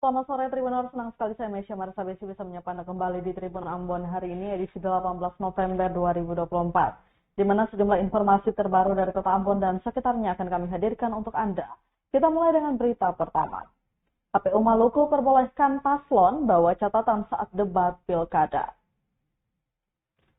Selamat sore Tribuners, senang sekali saya Mesya Marsabesi bisa menyapa Anda kembali di Tribun Ambon hari ini edisi 18 November 2024, di mana sejumlah informasi terbaru dari Kota Ambon dan sekitarnya akan kami hadirkan untuk Anda. Kita mulai dengan berita pertama. KPU Maluku perbolehkan paslon bawa catatan saat debat pilkada.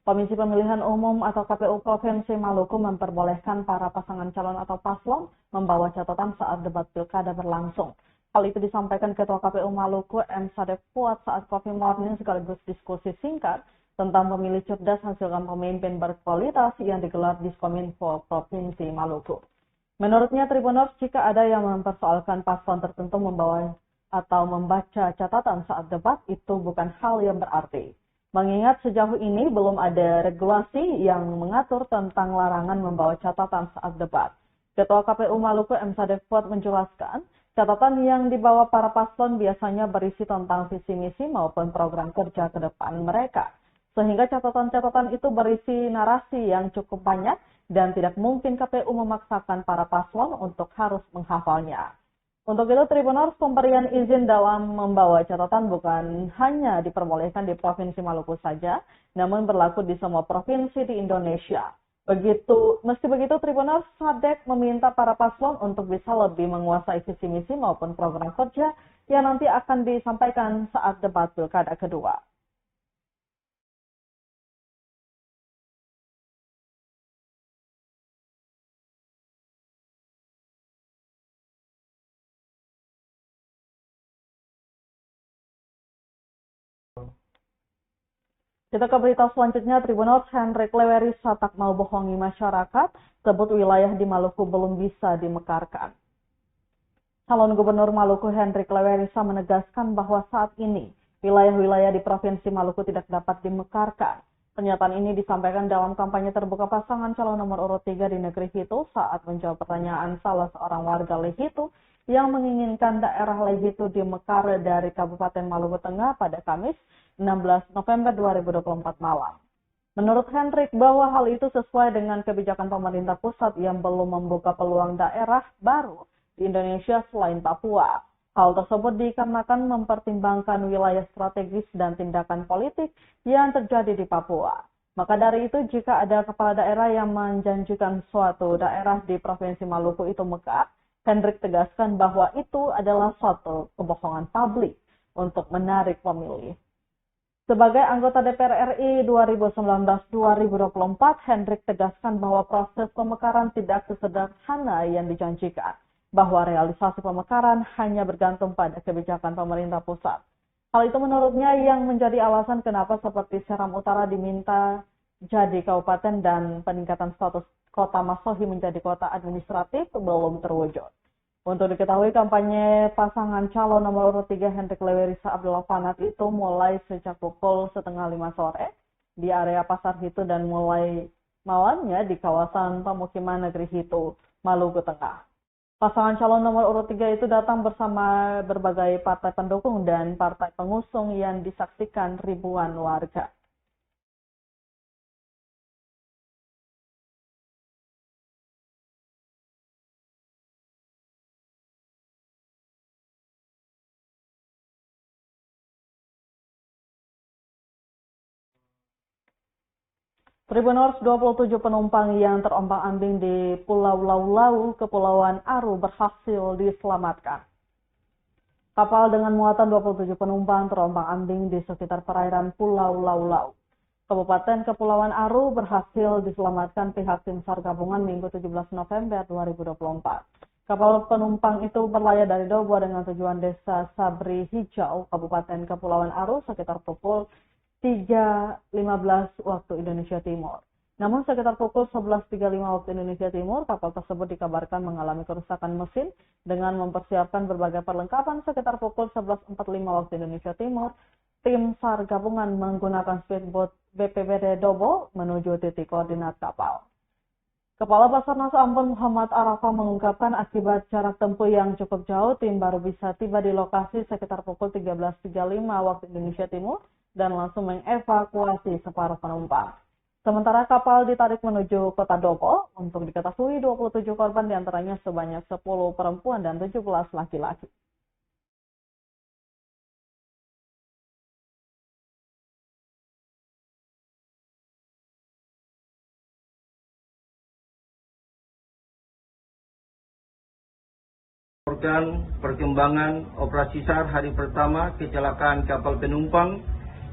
Komisi Pemilihan Umum atau KPU Provinsi Maluku memperbolehkan para pasangan calon atau paslon membawa catatan saat debat pilkada berlangsung. Hal itu disampaikan Ketua KPU Maluku M. Sadek Fuad saat Coffee Morning sekaligus diskusi singkat tentang pemilih cerdas hasilkan pemimpin berkualitas yang digelar di Diskominfo Provinsi Maluku. Menurutnya Tribuners, jika ada yang mempersoalkan paslon tertentu membawa atau membaca catatan saat debat, itu bukan hal yang berarti. Mengingat sejauh ini belum ada regulasi yang mengatur tentang larangan membawa catatan saat debat. Ketua KPU Maluku M. Sadek Fuad menjelaskan, catatan yang dibawa para paslon biasanya berisi tentang visi misi maupun program kerja ke depan mereka. Sehingga catatan-catatan itu berisi narasi yang cukup banyak dan tidak mungkin KPU memaksakan para paslon untuk harus menghafalnya. Untuk itu Tribuners, pemberian izin dalam membawa catatan bukan hanya diperbolehkan di Provinsi Maluku saja, namun berlaku di semua provinsi di Indonesia. Meski begitu, Tribuners, Sadek meminta para paslon untuk bisa lebih menguasai visi misi maupun program kerja yang nanti akan disampaikan saat debat pilkada kedua. Kita ke berita selanjutnya, Tribuners, Hendrik Lewerisa tak mau bohongi masyarakat, sebut wilayah di Maluku belum bisa dimekarkan. Calon Gubernur Maluku Hendrik Lewerisa menegaskan bahwa saat ini wilayah-wilayah di Provinsi Maluku tidak dapat dimekarkan. Pernyataan ini disampaikan dalam kampanye terbuka pasangan calon nomor urut 3 di negeri Hitu saat menjawab pertanyaan salah seorang warga Lehitu yang menginginkan daerah Lehitu dimekar dari Kabupaten Maluku Tengah pada Kamis 16 November 2024 malam. Menurut Hendrik bahwa hal itu sesuai dengan kebijakan pemerintah pusat yang belum membuka peluang daerah baru di Indonesia selain Papua. Hal tersebut dikarenakan mempertimbangkan wilayah strategis dan tindakan politik yang terjadi di Papua. Maka dari itu, jika ada kepala daerah yang menjanjikan suatu daerah di Provinsi Maluku itu mekar, Hendrik tegaskan bahwa itu adalah suatu kebohongan publik untuk menarik pemilih. Sebagai anggota DPR RI 2019-2024, Hendrik tegaskan bahwa proses pemekaran tidak sesederhana yang dijanjikan, bahwa realisasi pemekaran hanya bergantung pada kebijakan pemerintah pusat. Hal itu menurutnya yang menjadi alasan kenapa seperti Seram Utara diminta jadi kabupaten dan peningkatan status kota Masohi menjadi kota administratif belum terwujud. Untuk diketahui, kampanye pasangan calon nomor urut 3 Hendrik Lewerisa Abdullah Fanat itu mulai sejak pukul 4:30 sore di area Pasar Hitu dan mulai malamnya di kawasan pemukiman negeri Hitu, Maluku Tengah. Pasangan calon nomor urut 3 itu datang bersama berbagai partai pendukung dan partai pengusung yang disaksikan ribuan warga. Tribuners, 27 penumpang yang terombang-ambing di Pulau Lau-Lau, Kepulauan Aru berhasil diselamatkan. Kapal dengan muatan 27 penumpang terombang-ambing di sekitar perairan Pulau Lau-Lau, Kabupaten Kepulauan Aru berhasil diselamatkan pihak tim SAR gabungan Minggu 17 November 2024. Kapal penumpang itu berlayar dari Dobo dengan tujuan Desa Sabri Hijau, Kabupaten Kepulauan Aru sekitar pukul 3:15 waktu Indonesia Timur. Namun sekitar pukul 11:35 waktu Indonesia Timur, kapal tersebut dikabarkan mengalami kerusakan mesin. Dengan mempersiapkan berbagai perlengkapan, sekitar pukul 11:45 waktu Indonesia Timur, tim SAR gabungan menggunakan speedboat BPBD Dobo menuju titik koordinat kapal. Kepala Basarnas Ambon Muhammad Arafah mengungkapkan akibat jarak tempuh yang cukup jauh, tim baru bisa tiba di lokasi sekitar pukul 13:35 waktu Indonesia Timur dan langsung mengevakuasi separuh penumpang. Sementara kapal ditarik menuju kota Dobo. Untuk diketahui 27 korban diantaranya sebanyak 10 perempuan dan 17 laki-laki. melaporkan perkembangan operasi SAR hari pertama kecelakaan kapal penumpang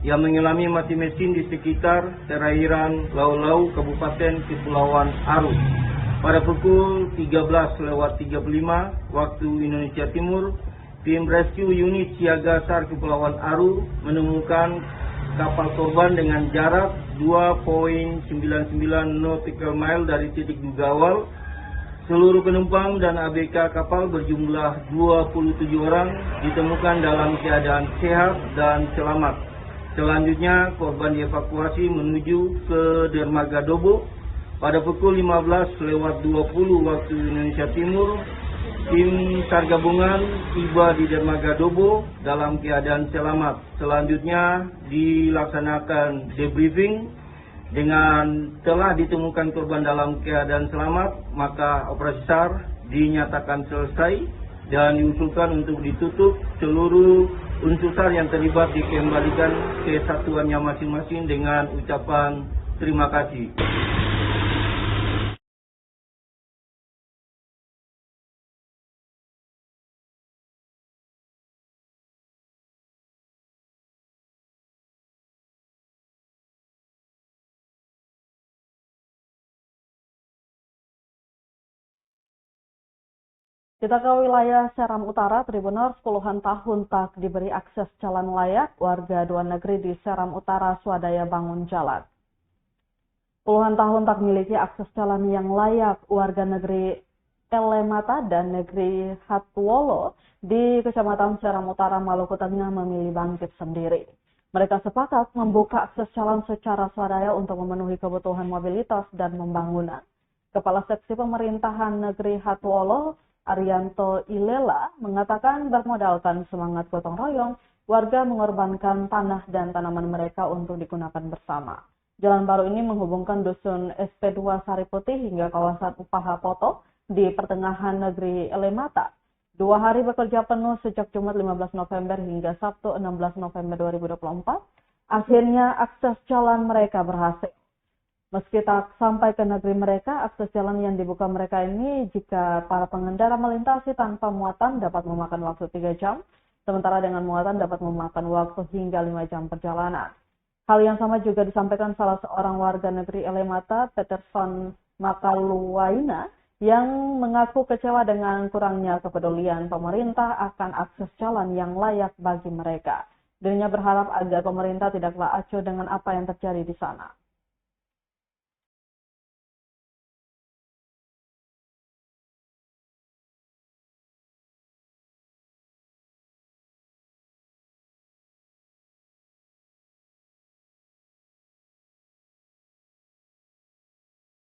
yang mengalami mati mesin di sekitar perairan Lau-Lau, Kabupaten Kepulauan Aru. Pada pukul 13.35 waktu Indonesia Timur, tim rescue unit siaga SAR Kepulauan Aru menemukan kapal korban dengan jarak 2.99 nautical mile dari titik duga awal. Seluruh penumpang dan ABK kapal berjumlah 27 orang ditemukan dalam keadaan sehat dan selamat. Selanjutnya, korban dievakuasi menuju ke dermaga Dobo. Pada pukul 15.20 waktu Indonesia Timur, tim SAR gabungan tiba di dermaga Dobo dalam keadaan selamat. Selanjutnya dilaksanakan debriefing. Dengan telah ditemukan korban dalam keadaan selamat, maka operasi SAR dinyatakan selesai dan diusulkan untuk ditutup. Seluruh unsur SAR yang terlibat dikembalikan ke satuannya masing-masing dengan ucapan terima kasih. Kita ke wilayah Seram Utara, Tribuners, puluhan tahun tak diberi akses jalan layak, warga dua negeri di Seram Utara swadaya bangun jalan. Puluhan tahun tak memiliki akses jalan yang layak, warga negeri Elemata dan negeri Hatwolo di Kecamatan Seram Utara, Maluku Tengah memilih bangkit sendiri. Mereka sepakat membuka akses jalan secara swadaya untuk memenuhi kebutuhan mobilitas dan pembangunan. Kepala Seksi Pemerintahan Negeri Hatwolo, Arianto Ilela, mengatakan bermodalkan semangat gotong royong, warga mengorbankan tanah dan tanaman mereka untuk digunakan bersama. Jalan baru ini menghubungkan dusun SP2 Sari Putih hingga kawasan Upaha Poto di pertengahan negeri Elemata. 2 hari bekerja penuh sejak Jumat 15 November hingga Sabtu 16 November 2024, akhirnya akses jalan mereka berhasil. Meski tak sampai ke negeri mereka, akses jalan yang dibuka mereka ini jika para pengendara melintasi tanpa muatan dapat memakan waktu 3 jam, sementara dengan muatan dapat memakan waktu hingga 5 jam perjalanan. Hal yang sama juga disampaikan salah seorang warga negeri Elemata, Peterson Makaluwaina, yang mengaku kecewa dengan kurangnya kepedulian pemerintah akan akses jalan yang layak bagi mereka. Dirinya berharap agar pemerintah tidaklah acuh dengan apa yang terjadi di sana.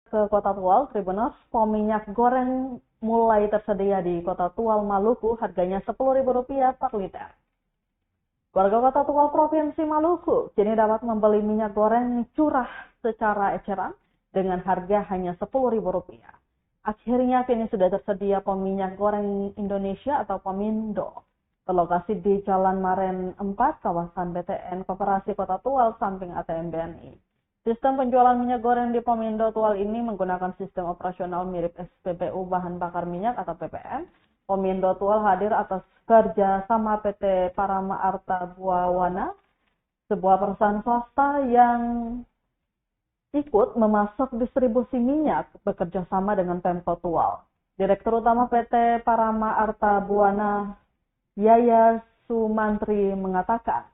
Ke Kota Tual, Tribuners, pom minyak goreng mulai tersedia di Kota Tual, Maluku, harganya Rp10.000 per liter. Warga Kota Tual Provinsi Maluku kini dapat membeli minyak goreng curah secara eceran dengan harga hanya Rp10.000. Akhirnya kini sudah tersedia pom minyak goreng Indonesia atau Pomindo, berlokasi di Jalan Maren 4, kawasan BTN Koperasi Kota Tual, samping ATM BNI. Sistem penjualan minyak goreng di Pomindo Tual ini menggunakan sistem operasional mirip SPBU bahan bakar minyak atau PBM. Pomindo Tual hadir atas kerja sama PT Parama Arta Buawana, sebuah perusahaan swasta yang ikut memasok distribusi minyak bekerja sama dengan Pemkot Tual. Direktur Utama PT Parama Arta Buana, Yaya Sumantri, mengatakan,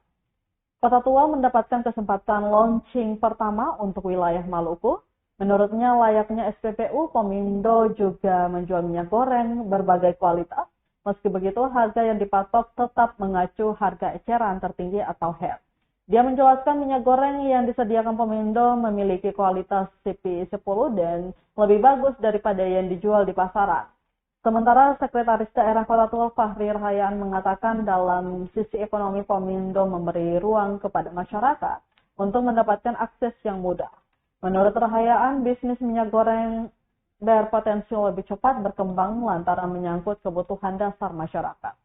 Kota Tual mendapatkan kesempatan launching pertama untuk wilayah Maluku. Menurutnya layaknya SPBU, Pomindo juga menjual minyak goreng berbagai kualitas. Meski begitu, harga yang dipatok tetap mengacu harga eceran tertinggi atau HER. Dia menjelaskan minyak goreng yang disediakan Pomindo memiliki kualitas CP10 dan lebih bagus daripada yang dijual di pasaran. Sementara Sekretaris Daerah Kota Tual Fahri Rahayaan mengatakan dalam sisi ekonomi Pomindo memberi ruang kepada masyarakat untuk mendapatkan akses yang mudah. Menurut Rahayaan, bisnis minyak goreng berpotensi lebih cepat berkembang lantaran menyangkut kebutuhan dasar masyarakat.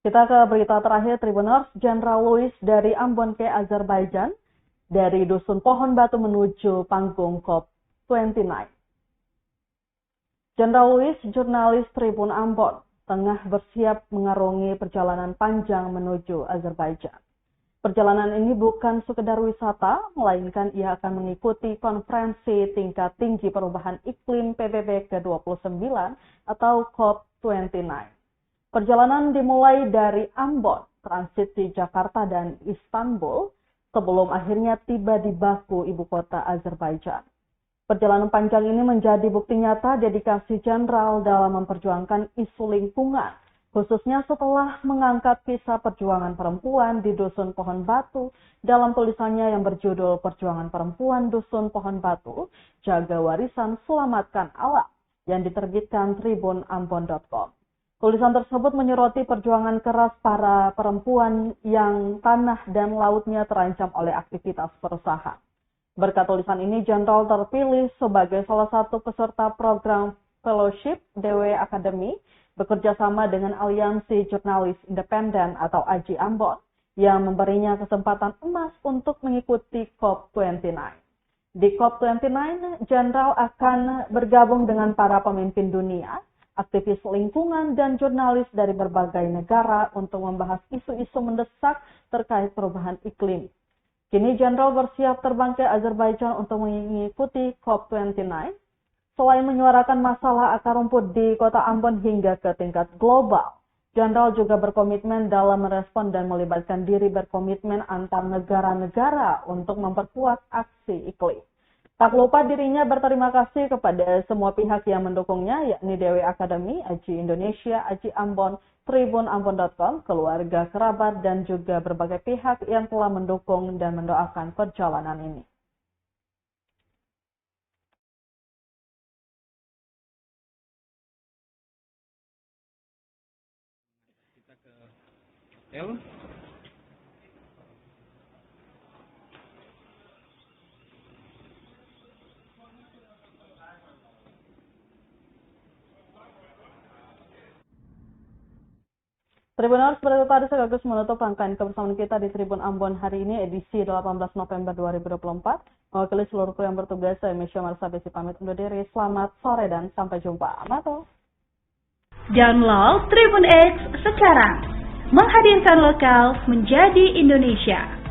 Kita ke berita terakhir, Tribuners. Jenderal Louis dari Ambon ke Azerbaijan, dari Dusun Pohon Batu menuju panggung COP29. Jenderal Louis, jurnalis Tribun Ambon, tengah bersiap mengarungi perjalanan panjang menuju Azerbaijan. Perjalanan ini bukan sekedar wisata, melainkan ia akan mengikuti konferensi tingkat tinggi perubahan iklim PBB ke-29 atau COP29. Perjalanan dimulai dari Ambon, transit di Jakarta dan Istanbul, sebelum akhirnya tiba di Baku, ibu kota Azerbaijan. Perjalanan panjang ini menjadi bukti nyata dedikasi jenderal dalam memperjuangkan isu lingkungan, khususnya setelah mengangkat kisah perjuangan perempuan di Dusun Pohon Batu dalam tulisannya yang berjudul Perjuangan Perempuan Dusun Pohon Batu, Jaga Warisan Selamatkan Alam, yang diterbitkan tribunambon.com. Tulisan tersebut menyoroti perjuangan keras para perempuan yang tanah dan lautnya terancam oleh aktivitas perusahaan. Berkat tulisan ini, Jenderal terpilih sebagai salah satu peserta program Fellowship DW Academy bekerja sama dengan Aliansi Jurnalis Independen atau AJI Ambon yang memberinya kesempatan emas untuk mengikuti COP29. Di COP29, Jenderal akan bergabung dengan para pemimpin dunia, aktivis lingkungan, dan jurnalis dari berbagai negara untuk membahas isu-isu mendesak terkait perubahan iklim. Kini Jenderal bersiap terbang ke Azerbaijan untuk mengikuti COP29. Selain menyuarakan masalah akar rumput di kota Ambon hingga ke tingkat global, Jenderal juga berkomitmen dalam merespon dan melibatkan diri berkomitmen antar negara-negara untuk memperkuat aksi iklim. Tak lupa dirinya berterima kasih kepada semua pihak yang mendukungnya, yakni DW Academy, AJI Indonesia, AJI Ambon, tribunambon.com, keluarga, kerabat, dan juga berbagai pihak yang telah mendukung dan mendoakan perjalanan ini. Kita ke L. Tribuners, seperti tadi sekaligus menutup rangkaian kebersamaan kita di Tribun Ambon hari ini, edisi 18 November 2024. Mewakili seluruh kru yang bertugas, saya Mesya Marsabesi pamit undur diri. Selamat sore dan sampai jumpa. Amato. Download Tribun X sekarang. Menghadirkan lokal menjadi Indonesia.